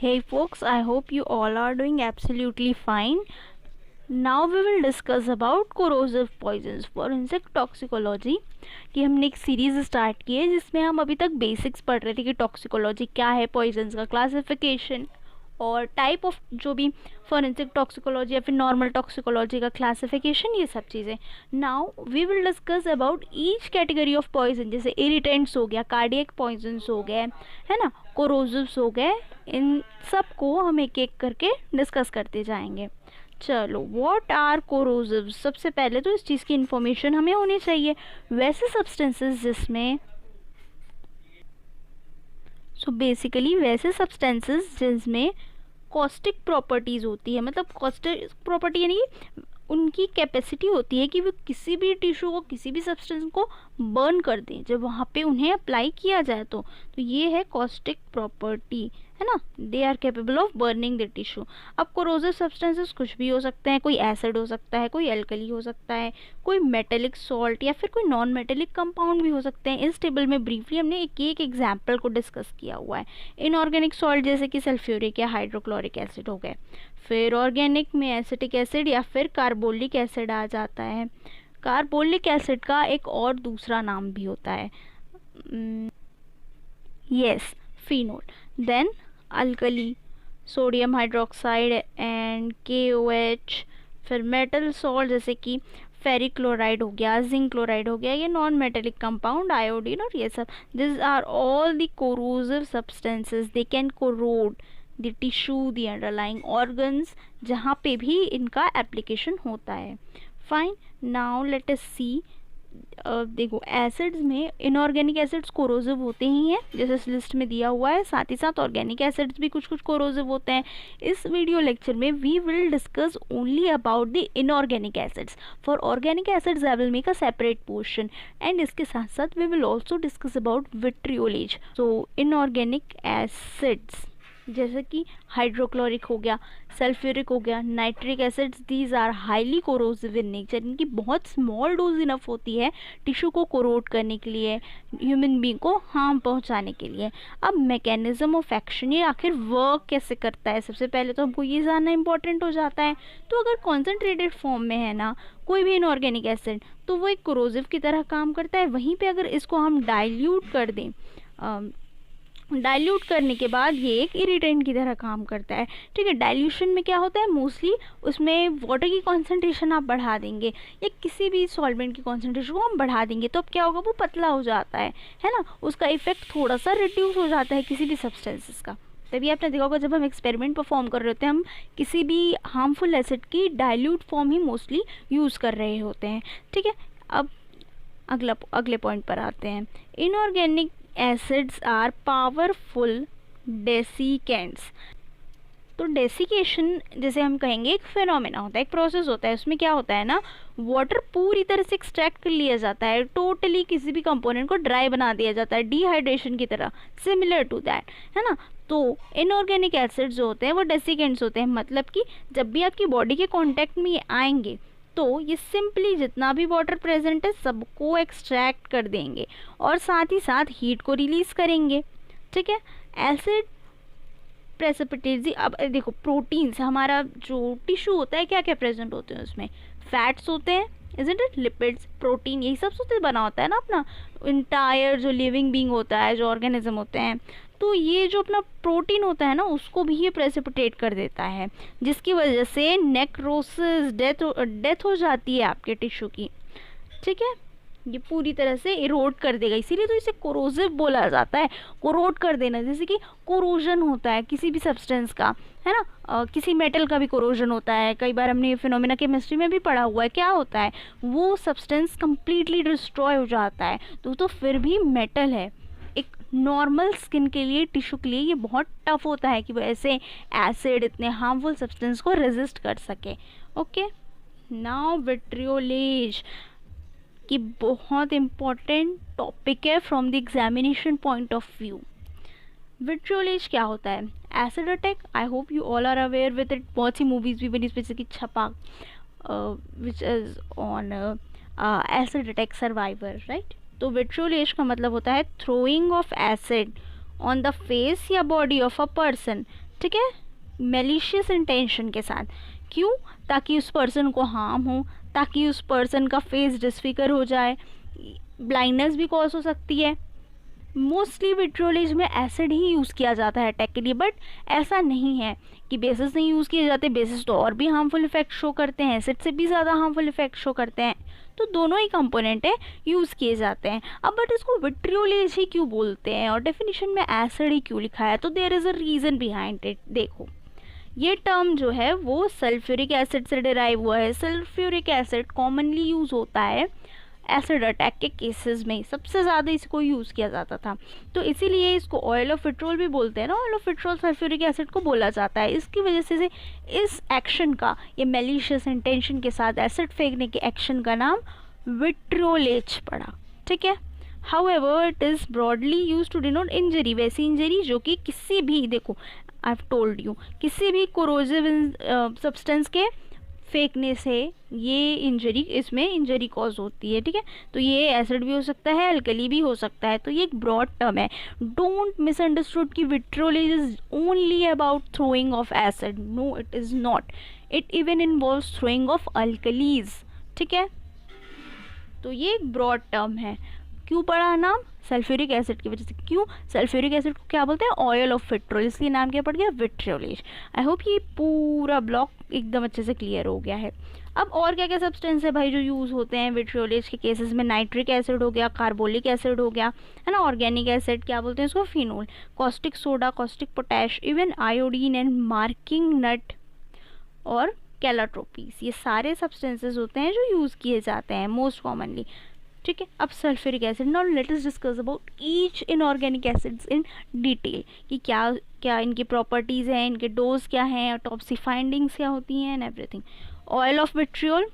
Hey folks, I hope you all are doing absolutely fine. Now we will discuss about corrosive poisons for insect toxicology कि हमने एक series start की है जिसमें हम अभी तक बेसिक्स पढ़ रहे थे कि टॉक्सिकोलॉजी क्या है, पॉइजन्स का क्लासिफिकेशन और टाइप ऑफ जो भी फॉरेंसिक टॉक्सिकोलॉजी या फिर नॉर्मल टॉक्सिकोलॉजी का क्लासिफिकेशन, ये सब चीज़ें. Now we will discuss about each category of poison. जैसे इरिटेंट्स हो गया, कार्डियक पॉइजन्स हो गए, है ना, कोरोजिव्स हो गए. इन सब को हम एक एक करके डिस्कस करते जाएंगे. चलो, व्हाट आर कोरोजिव्स. सबसे पहले तो इस चीज़ की इंफॉर्मेशन हमें होनी चाहिए. वैसे सब्सटेंसेस जिसमें बेसिकली वैसे सब्सटेंसेस जिसमें कॉस्टिक प्रॉपर्टीज़ होती है, मतलब कॉस्टिक प्रॉपर्टी यानी कि उनकी कैपेसिटी होती है कि वो किसी भी टिश्यू को, किसी भी सब्सटेंस को बर्न कर दें जब वहाँ पे उन्हें अप्लाई किया जाए. तो ये है कॉस्टिक प्रॉपर्टी, है ना. They are capable of burning the tissue. अब कोरोजिव सब्सटेंसेस कुछ भी हो सकते हैं. कोई एसिड हो सकता है, कोई एल्कली हो सकता है, कोई मेटेलिक सॉल्ट या फिर कोई नॉन मेटेलिक कंपाउंड भी हो सकते हैं. इस टेबल में ब्रीफली हमने एक एग्जाम्पल को डिस्कस किया हुआ है. इनऑर्गेनिक सॉल्ट जैसे कि सल्फ्यूरिक या हाइड्रोक्लोरिक एसिड हो गए. फिर ऑर्गेनिक में एसिटिक एसिड या फिर कार्बोलिक एसिड आ जाता है. कार्बोलिक एसिड का एक और दूसरा नाम भी होता है, yes, phenol. Then alkali, sodium hydroxide and KOH. फिर मेटल सॉल्ट जैसे कि फेरिक क्लोराइड हो गया, जिंक क्लोराइड हो गया, ये नॉन मेटेलिक कंपाउंड, आयोडीन और ये सब. This are all the corrosive substances. They can corrode the tissue, the underlying organs, जहाँ पे भी इनका एप्लीकेशन होता है. Fine. Now let us see. देखो, एसिड्स में इनऑर्गेनिक एसिड्स कोरोसिव होते ही हैं जैसे इस लिस्ट में दिया हुआ है. साथ ही साथ ऑर्गेनिक एसिड्स भी कुछ कुछ कोरोसिव होते हैं. इस वीडियो लेक्चर में we will discuss only about the inorganic acids. For organic acids I will make a separate portion and इसके साथ साथ we will also discuss about vitriolage. So inorganic acids जैसे कि हाइड्रोक्लोरिक हो गया, सल्फ्यूरिक हो गया, nitric acids, these are highly corrosive in nature. इनकी बहुत स्मॉल डोज इनफ होती है टिश्यू को कोरोड करने के लिए, ह्यूमन बीइंग को हार्म पहुंचाने के लिए. अब मैकेनिज्म ऑफ एक्शन, ये आखिर वर्क कैसे करता है, सबसे पहले तो हमको ये जानना इंपॉर्टेंट हो जाता है. तो अगर कॉन्सेंट्रेटेड फॉर्म में है ना कोई भी इनऑर्गेनिक एसिड, तो वो एक कोरोसिव की तरह काम करता है. वहीं पे अगर इसको हम डाइल्यूट कर दें, डाइल्यूट करने के बाद ये एक इरिटेंट की तरह काम करता है. ठीक है. डाइल्यूशन में क्या होता है, मोस्टली उसमें वाटर की कॉन्सेंट्रेशन आप बढ़ा देंगे या किसी भी सॉल्वेंट की कॉन्सेंट्रेशन को हम बढ़ा देंगे, तो अब क्या होगा, वो पतला हो जाता है ना. उसका इफेक्ट थोड़ा सा रिड्यूस हो जाता है किसी भी सब्सटेंसेस का. तभी आपने देखा होगा जब हम एक्सपेरिमेंट परफॉर्म कर रहे होते हैं, हम किसी भी हार्मफुल एसिड की डाइल्यूट फॉर्म ही मोस्टली यूज़ कर रहे होते हैं. ठीक है. अब अगले पॉइंट पर आते हैं. Inorganic acids are powerful desiccants. तो डेसिकेशन जैसे हम कहेंगे एक फिनोमेना होता है, एक प्रोसेस होता है. उसमें क्या होता है ना, वाटर पूरी तरह से एक्सट्रैक्ट कर लिया जाता है, टोटली किसी भी कंपोनेंट को ड्राई बना दिया जाता है, डिहाइड्रेशन की तरह, सिमिलर टू दैट, है ना. तो इनऑर्गेनिक एसिड्स जो होते हैं वो डेसिकेंट्स होते हैं. मतलब कि जब भी आपकी बॉडी के कांटेक्ट में ये आएंगे तो ये सिंपली जितना भी वाटर प्रेजेंट है सबको एक्सट्रैक्ट कर देंगे और साथ ही साथ हीट को रिलीज करेंगे. ठीक है. Acid precipitates. अब देखो, प्रोटीन्स, हमारा जो टिश्यू होता है क्या क्या प्रेजेंट होते हैं उसमें, फैट्स होते हैं, इजंट इट, लिपिड्स, प्रोटीन, यही सब से बना होता है ना अपना इंटायर जो लिविंग बीइंग होता है, जो ऑर्गेनिज्म होते हैं. तो ये जो अपना प्रोटीन होता है ना उसको भी ये प्रेसिपिटेट कर देता है, जिसकी वजह से नेक्रोसिस, डेथ हो जाती है आपके टिश्यू की. ठीक है. ये पूरी तरह से इरोड कर देगा, इसीलिए तो इसे कोरोसिव बोला जाता है. कोरोड कर देना, जैसे कि कोरोजन होता है किसी भी सब्सटेंस का, है ना. किसी मेटल का भी कोरोजन होता है. कई बार हमने ये फिनोमेना केमिस्ट्री में भी पढ़ा हुआ है. क्या होता है, वो सब्सटेंस कंप्लीटली डिस्ट्रॉय हो जाता है तो फिर भी मेटल है. एक नॉर्मल स्किन के लिए, टिश्यू के लिए ये बहुत टफ होता है कि वो ऐसे एसिड, इतने हार्मफुल सब्सटेंस को रेजिस्ट कर सके. ओके. नाउ विट्रियोलेज कि बहुत इम्पॉर्टेंट टॉपिक है from the examination point of view. Vitriolage क्या होता है, acid attack. I hope you all are aware with it. बहुत सी मूवीज़ भी बनी, जैसे कि Chhapaak, which is on acid attack survivor, right. तो विट्रियोलेज का मतलब होता है throwing of acid on the face या बॉडी ऑफ अ पर्सन ठीक है, मैलिशियस इंटेंशन के साथ। क्यों? ताकि उस पर्सन को हार्म हो, ताकि उस पर्सन का फेस डिसफिगर हो जाए, ब्लाइंडनेस भी कॉज हो सकती है। मोस्टली विट्रियोलेज में एसिड ही यूज़ किया जाता है अटैक के लिए, बट ऐसा नहीं है कि बेसिस नहीं यूज़ किए जाते। बेसिस तो और भी हार्मफुल इफेक्ट शो करते हैं, एसिड से भी ज़्यादा हार्मफुल इफेक्ट शो करते हैं, तो दोनों ही कंपोनेंट है यूज़ किए जाते हैं। अब बट इसको विट्रियोलेज ही क्यों बोलते हैं और डेफिनेशन में एसिड ही क्यों लिखा है? तो there is a reason behind it. देखो, ये टर्म जो है वो सल्फ्यूरिक एसिड से डिराइव हुआ है। सल्फ्यूरिक एसिड कॉमनली यूज़ होता है एसिड अटैक के केसेस में, सबसे ज़्यादा इसको यूज़ किया जाता था, तो इसीलिए इसको ऑयल ऑफ विट्रोल भी बोलते हैं ना। Oil of vitriol sulphuric acid को बोला जाता है। इसकी वजह से इस एक्शन का, ये मैलिशियस इंटेंशन के साथ एसिड फेंकने के एक्शन का नाम विट्रियोलेज पड़ा। ठीक है, however it is broadly use to denote injury, वैसी इंजरी जो कि किसी भी, देखो आई हैव टोल्ड यू, किसी भी कोरोजिव सब्सटेंस के फेंकने से ये इंजरी, इसमें इंजरी कॉज होती है। ठीक है, तो ये एसिड भी हो सकता है, अल्कली भी हो सकता है, तो ये एक ब्रॉड टर्म है। डोंट मिसअंडरस्टूड कि vitriolage is only about throwing of acid, no it is not, it even involves throwing of alkalies. ठीक है, तो ये एक ब्रॉड टर्म है। क्यों पड़ा नाम? सल्फ्यूरिक एसिड की वजह से। क्यों? सल्फ्यूरिक एसिड को क्या बोलते हैं? ऑयल ऑफ विट्रोल, इसलिए नाम क्या पड़ गया? विट्रियोलेज। आई होप ये पूरा ब्लॉक एकदम अच्छे से क्लियर हो गया है। अब और क्या क्या सब्सटेंस है भाई जो यूज़ होते हैं विट्रियोलेज के केसेस में? नाइट्रिक एसिड हो गया, कार्बोलिक एसिड हो गया, है ना, ऑर्गेनिक एसिड क्या बोलते हैं इसको? Phenol, caustic soda, caustic potash, even iodine and marking nut और कैलाट्रोपीस, ये सारे सब्सटेंसेस होते हैं जो यूज़ किए जाते हैं मोस्ट कॉमनली। ठीक है, अब sulphuric acid, now let us discuss about each inorganic acids in detail, कि क्या क्या इनकी प्रॉपर्टीज़ हैं, इनके डोज क्या हैं, ऑटोप्सी फाइंडिंग्स क्या होती हैं and everything. Oil of vitriol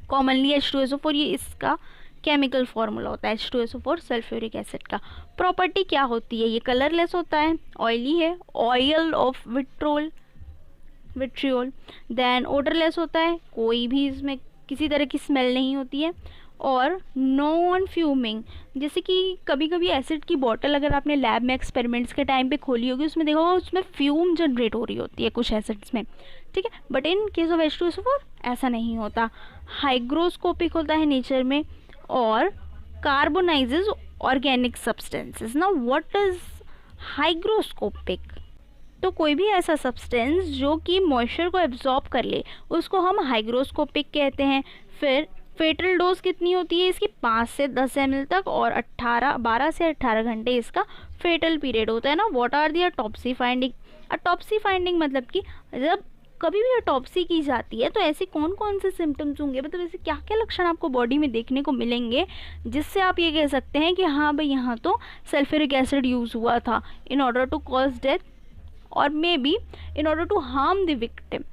commonly H2SO4, ये इसका केमिकल फार्मूला होता है H2SO4 सल्फ्यूरिक एसिड का। प्रॉपर्टी क्या होती है? ये कलरलेस होता है, ऑयली है, oil of vitriol. Then odourless होता है, कोई भी इसमें किसी तरह की स्मेल नहीं होती है, और नॉन फ्यूमिंग, जैसे कि कभी कभी एसिड की बोतल अगर आपने लैब में एक्सपेरिमेंट्स के टाइम पे खोली होगी, उसमें देखा होगा उसमें फ्यूम जनरेट हो रही होती है कुछ एसिड्स में। ठीक है, but in case of H2SO4 ऐसा नहीं होता। हाइग्रोस्कोपिक होता है नेचर में और कार्बोनाइजेज ऑर्गेनिक सब्सटेंसेस। ना व्हाट इज हाइग्रोस्कोपिक? तो कोई भी ऐसा सब्सटेंस जो कि मॉइस्चर को एब्जॉर्ब कर ले उसको हम हाइग्रोस्कोपिक कहते हैं। फिर फेटल डोज कितनी होती है इसकी? 5 से 10 ml तक, और 12 से 18 घंटे इसका फेटल पीरियड होता है ना। What are the autopsy finding? Autopsy finding मतलब कि जब कभी भी ऑटोप्सी की जाती है तो ऐसे कौन कौन से सिम्टम्स होंगे, मतलब ऐसे क्या क्या लक्षण आपको बॉडी में देखने को मिलेंगे जिससे आप ये कह सकते हैं कि हाँ भाई यहाँ तो सल्फ्यूरिक एसिड यूज़ हुआ था in order to cause death और maybe in order to harm the victim.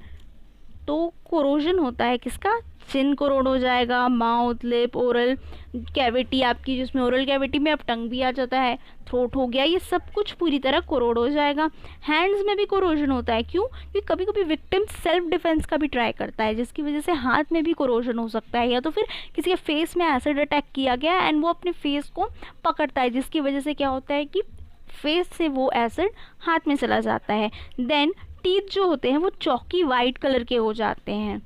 तो कोरोजन होता है किसका? चिन कोरोड हो जाएगा, माउथ, लिप, ओरल कैविटी आपकी, जिसमें ओरल कैविटी में अब टंग भी आ जाता है, थ्रोट हो गया, ये सब कुछ पूरी तरह कोरोड हो जाएगा। हैंड्स में भी कोरोजन होता है। क्यों? क्योंकि कभी कभी विक्टिम सेल्फ डिफेंस का भी ट्राई करता है, जिसकी वजह से हाथ में भी कोरोजन हो सकता है, या तो फिर किसी के फेस में एसिड अटैक किया गया एंड वो अपने फेस को पकड़ता है, जिसकी वजह से क्या होता है कि फेस से वो एसिड हाथ में चला जाता है। देन टीथ जो होते हैं वो चौकी वाइट कलर के हो जाते हैं।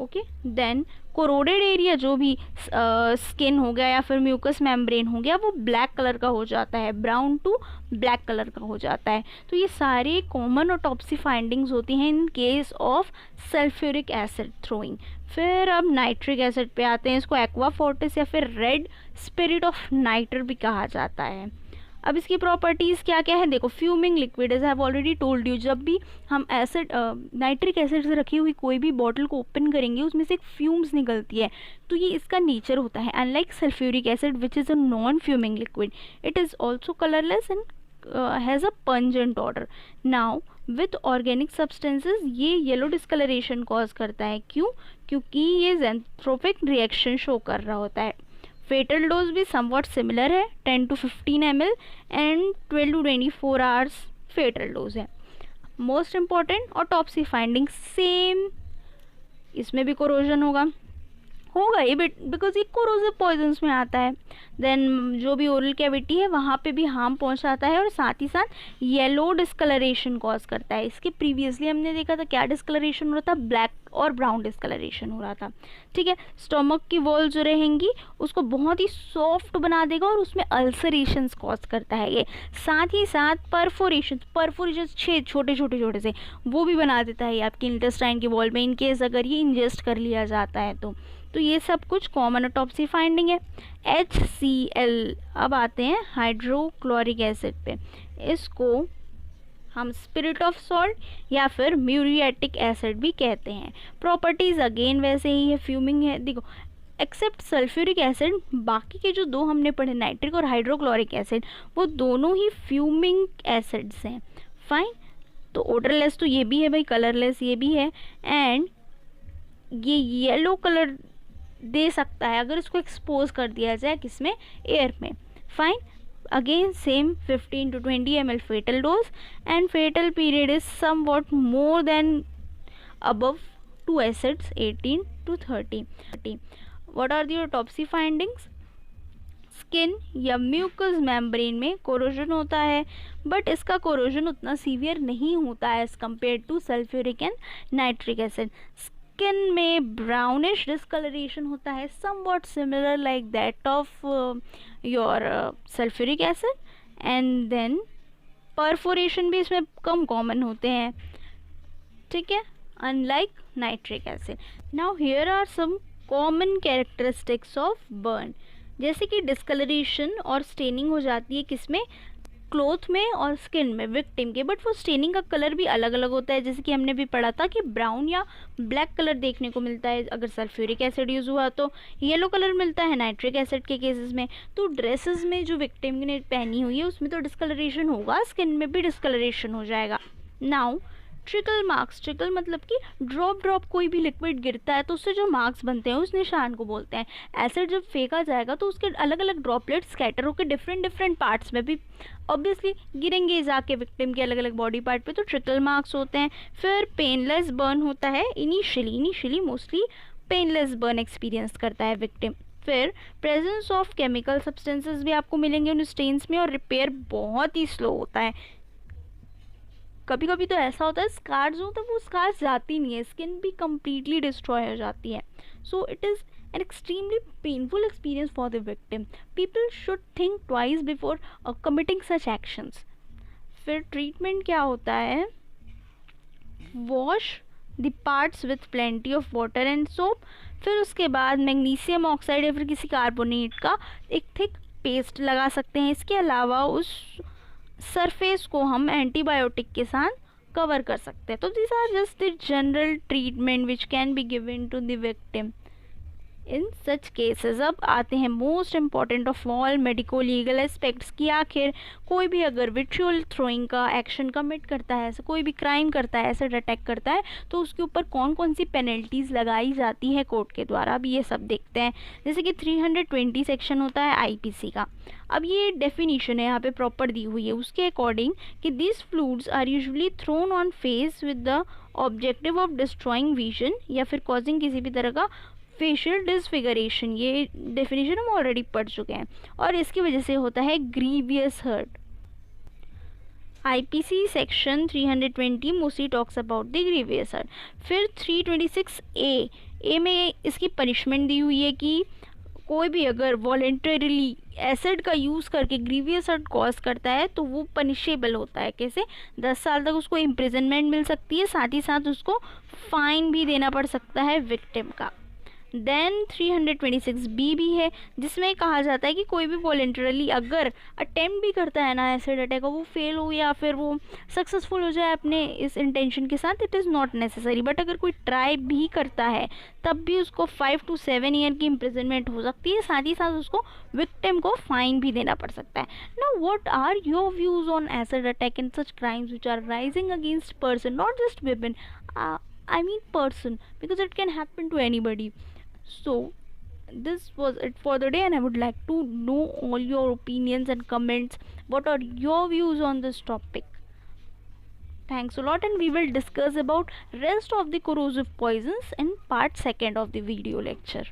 ओके, देन कोरोडेड एरिया जो भी स्किन हो गया या फिर म्यूकस मेम्ब्रेन हो गया वो ब्लैक कलर का हो जाता है, ब्राउन टू ब्लैक कलर का हो जाता है। तो ये सारे कॉमन ऑटोप्सी फाइंडिंग्स होती हैं in case of sulphuric acid throwing. फिर अब नाइट्रिक एसिड पे आते हैं। इसको एक्वा फोर्टिस या फिर रेड स्पिरिट ऑफ नाइटर भी कहा जाता है। अब इसकी प्रॉपर्टीज़ क्या क्या है? देखो, fuming liquid, as I have already told you, जब भी हम एसिड नाइट्रिक एसिड से रखी हुई कोई भी बॉटल को ओपन करेंगे उसमें से एक फ्यूम्स निकलती है, तो ये इसका नेचर होता है। Unlike sulphuric acid which is a non fuming liquid, it is also colourless and has a pungent order. Now with organic substances ये येलो डिस्कलरेशन कॉज करता है। क्यों? क्योंकि ये ज़ेंथ्रोपिक रिएक्शन शो कर रहा होता है। फेटल डोज भी समवॉट सिमिलर है, 10 to 15 ml and 12 to 24 hours fatal dose है। Most important autopsy finding same, इसमें भी कोरोजन होगा होगा ही, बट बिकॉज ये कोरोसिव पॉइजन्स में आता है। देन जो भी ओरल कैविटी है वहाँ पे भी हार्म पहुँचाता है और साथ ही साथ येलो डिस्कलरेशन कॉज करता है। इसके प्रीवियसली हमने देखा था क्या डिस्कलरेशन हो रहा था, ब्लैक और ब्राउन डिस्कलरेशन हो रहा था, ठीक है। स्टमक की वॉल जो रहेंगी उसको बहुत ही सॉफ्ट बना देगा और उसमें अल्सरेशंस कॉज करता है ये। साथ ही साथ परफोरेशन छेद छोटे छोटे से वो भी बना देता है ये आपकी इंटेस्टाइन की वॉल में, इनकेस अगर ये इंजेस्ट कर लिया जाता है तो ये सब कुछ कॉमन ऑटोप्सी फाइंडिंग है। HCl, अब आते हैं हाइड्रोक्लोरिक एसिड पे। इसको हम स्पिरिट ऑफ सॉल्ट या फिर म्यूरिएटिक एसिड भी कहते हैं। प्रॉपर्टीज अगेन वैसे ही है, फ्यूमिंग है। देखो एक्सेप्ट सल्फ्यूरिक एसिड, बाकी के जो दो हमने पढ़े नाइट्रिक और हाइड्रोक्लोरिक एसिड, वो दोनों ही फ्यूमिंग एसिड्स हैं। फाइन, तो ओडरलेस तो ये भी है भाई, कलरलेस ये भी है, एंड ये येलो कलर दे सकता है अगर इसको एक्सपोज कर दिया जाए किसमें, एयर में। Fine, again same 15 to 20 ml fatal dose and fatal period is somewhat more than above 2 acids 18 to 30. What are the autopsy findings? Skin या म्यूकस मेम्ब्रेन में कोरोजन होता है, बट इसका कोरोजन उतना सीवियर नहीं होता है as compare to sulphuric and nitric acid. Skin में ब्राउनिश डिस्कलरेशन होता है, somewhat similar like that of your sulphuric acid, and then perforation भी इसमें कम कॉमन होते हैं, ठीक है, unlike nitric acid. Now here are some common characteristics of burn, जैसे कि डिस्कलरेशन और स्टेनिंग हो जाती है किसमें, क्लोथ में और स्किन में विक्टिम के, बट वो स्टेनिंग का कलर भी अलग अलग होता है। जैसे कि हमने भी पढ़ा था कि ब्राउन या ब्लैक कलर देखने को मिलता है अगर सल्फ्यूरिक एसिड यूज़ हुआ, तो येलो कलर मिलता है नाइट्रिक एसिड के केसेस में। तो ड्रेसेस में जो विक्टिम ने पहनी हुई है उसमें तो डिस्कलरेशन होगा, स्किन में भी डिस्कलरेशन हो जाएगा। नाउ ट्रिकल मार्क्स, ट्रिकल मतलब कि ड्रॉप कोई भी लिक्विड गिरता है तो उससे जो मार्क्स बनते हैं उस निशान को बोलते हैं। एसिड जब फेंका जाएगा तो उसके अलग अलग ड्रॉपलेट्स स्कैटर होकर डिफरेंट पार्ट्स में भी ऑब्वियसली गिरेंगे जाके विक्टिम के अलग अलग बॉडी पार्ट पे, तो ट्रिकल मार्क्स होते हैं। फिर पेनलेस बर्न होता है, initially mostly painless burn experience करता है विक्टिम। फिर प्रेजेंस ऑफ केमिकल सब्सटेंसेस भी आपको मिलेंगे उन स्टेन्स में, और रिपेयर बहुत ही स्लो होता है। कभी कभी तो ऐसा होता है स्कार्स हो तो वो स्कार्स जाती नहीं है, स्किन भी कम्प्लीटली डिस्ट्रॉय हो जाती है। So it is an extremely painful experience for the victim. People should think twice before committing such actions. फिर ट्रीटमेंट क्या होता है, wash the parts with plenty of water and soap. फिर उसके बाद मैग्नीशियम ऑक्साइड या फिर किसी कार्बोनेट का एक थिक पेस्ट लगा सकते हैं। इसके अलावा उस सरफेस को हम एंटीबायोटिक के साथ कवर कर सकते हैं। तो this are just the general treatment which can be given to the victim in such cases. अब आते हैं most important of all medico legal aspects की आखिर कोई भी अगर विट्रियल थ्रोइंग का एक्शन कमिट करता है, ऐसा कोई भी क्राइम करता है, एसिड अटैक करता है, तो उसके ऊपर कौन कौन सी पेनल्टीज़ लगाई जाती है कोर्ट के द्वारा, अब ये सब देखते हैं। जैसे कि 320 सेक्शन होता है IPC का। अब ये डेफिनीशन है यहाँ पे प्रॉपर दी हुई है उसके अकॉर्डिंग कि this fluids are usually thrown on face with the objective of destroying vision या फिर कॉजिंग किसी भी तरह का फेशियल डिसफिगरेशन। ये डेफिनेशन हम ऑलरेडी पढ़ चुके हैं, और इसकी वजह से होता है grievous hurt. IPC section 320 mostly talks about the grievous hurt. फिर 326A में इसकी पनिशमेंट दी हुई है कि कोई भी अगर वॉलेंटरीली एसिड का यूज़ करके ग्रीवियस हर्ट कॉज करता है तो वो पनिशेबल होता है। कैसे, 10 साल तक उसको इम्प्रिजनमेंट मिल सकती है, साथ ही साथ उसको फाइन भी देना पड़ सकता है विक्टिम का। देन 326B भी है जिसमें कहा जाता है कि कोई भी वॉलेंटरली अगर अटेम्प्ट भी करता है ना एसिड अटैक, वो फेल हो या फिर वो सक्सेसफुल हो जाए अपने इस इंटेंशन के साथ, it is not necessary, but अगर कोई ट्राई भी करता है तब भी उसको 5 to 7 ईयर की इम्प्रिजनमेंट हो सकती है, साथ ही साथ उसको विक्टिम को फाइन भी देना पड़ सकता है। Now what are your views on acid attack and such crimes which are rising against person, not just women, I mean person, because it can happen to anybody. So this was it for the day, and I would like to know all your opinions and comments. What are your views on this topic? Thanks a lot, and we will discuss about rest of the corrosive poisons in part 2 of the video lecture.